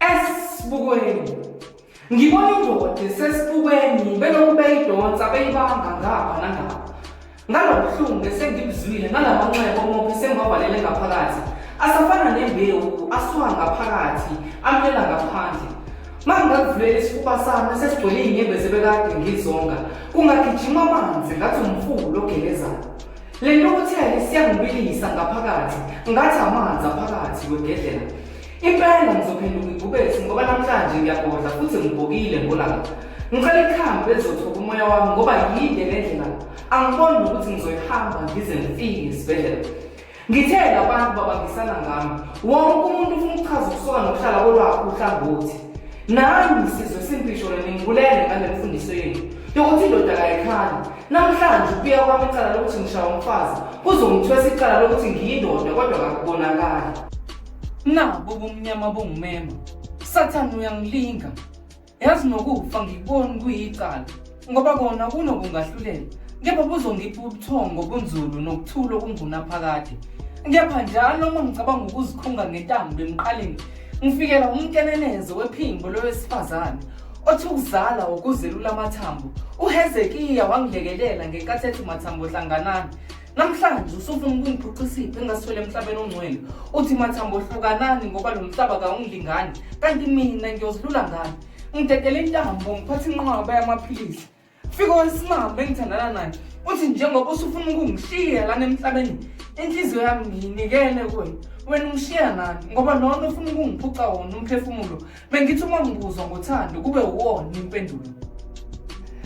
Esibukweni. Ngibona indoda esesibukweni belokhu beyidonsa beyibanga ngapha nangapha. Ngalobuhlungu bese ngibuzwile ngalamanxeba omophi sengiwavalele ngaphakathi. Asafana nembewu asuka ngaphakathi amlela ngaphandle. Mangakuvulela isifuba sami sesigcwele inyembezi bekade ngizonga. Kungagijima amanzi ngathi umfulo ogelezayo. Le nto kuthele siyangibilisa ngaphakathi ngathi amanzi aphakathi kwegedlela. Impela ngizophenduka igubesi ngoba namhlanje ngiyabhodla futhi ngibhokile ngolaka. Ngicela ikhambi ezothoba umoya wami ngoba yinde lendlela. Angiboni ukuthi ngizoyihamba ngize ngifike esibhedlela. Ngithe abantu babangisana ngami. Wonke umuntu ufuna ukuchaza ukusoka nokuhlala kolwakho uhlangothi. Nami sizwe simpisho ngibulele ngale mfundiso yenu. Yokuthi indoda kayikhali. Namhlanje ubuya kwami icala lokuthi ngishaya umfazi kuzongithwesa icala lokuthi ngiyindoda kodwa akubonakali. Nabo bomnyama bongumema. Sathane uyangilinga. Yazi nokufa ngikubona kuyicala ngoba kona kunokungahlulela. Ngeke buzongipha ubuthongo bunzulu nokuthula okungunaphakade. Ngepha njalo uma ngicabanga ukuzikhunga ngentambo emqaleni ngifikela umkenenezo wephimbo lowesifazane othi ukuzala ukuzelula amathambo. uHezekiya wangilekelela ngenkathi ethi mathambo hlanganani. Namhlanje usufuna ukungiphucisa iphi engasithole emhlabeni ongcwele. Uthi mathambo hlukanani ngoba lo mhlaba kawungilingani kanti mina ngiyozilula ngani. Ngidedela intambo ngiphatha inqwaba yamaphilisi. Fika wesimambe engithandana naye uthi njengoba usufuna ukungishiya lana emhlabeni inhliziyo yami ngiyinikele kuwena. Wena ungishiya nani ngoba nona ufuna ukungiphuca wona umphefumulo. Bengithi uma ngibuzwa ngothando kube uwona impendulo.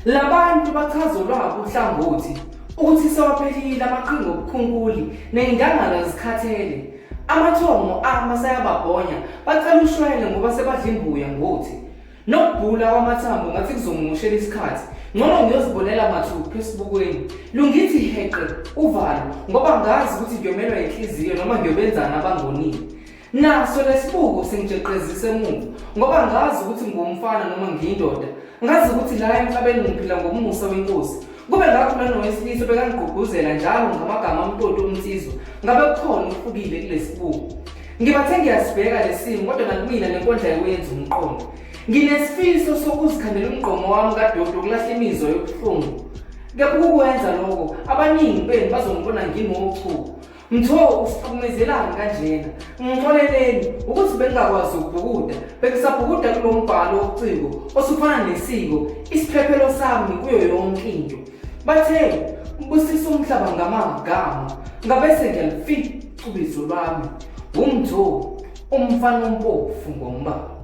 Labantu bachaza lwabo uhlangothi ukuthi sewaphelile amaqhinga obukhunkuli ney'ndangala zikhathele. Amathomo sayababhonya bacela ushwele ngoba sebadla imbuya ngothi. Nokubhula kwamathambo ngathi kuzongimushela isikhathi. Ngcono ngiyozibonela mathupha esibukweni. Lungithi heqe uvalo ngoba ngazi ukuthi ngiyomelwa inhliziyo noma ngiyobenzana abangonile. Naso lesibuko sengijeqezisa emuva ngoba ngazi ukuthi ngumfana noma ngiyindoda. Ngazi ukuthi la emhlabeni ngiphila ngomusa wenkosi. Kube ngakho nanowesilisa bekangigqugquzela njalo ngamagama amtoti omthizo ngabe kukhona uhlukile kulesibuko. Ngibathe ngiyasibheka lesimo kodwa nakumina nenkondla yokuyenza umqondo. Nginesifiso sokuzikhandela umgqomo wami kadodo ukulahla imizwa yobuhlungu. Kepha ukwenza lokho abaningi benu bazongibona ngingomtho. Mtho usihlukumezelani kanjena? Ngixoleleni ukuthi bengakwazi ukubhukuda. Bengisabhukuda kulo mbhalo wociko osufana nesiko, isiphephelo sami kuyo yonke into. Bathe ubusisa umhlaba ngamagama ngabese ngiyalifica ubizo lwami. uMtho, umfana ompofu ngombala.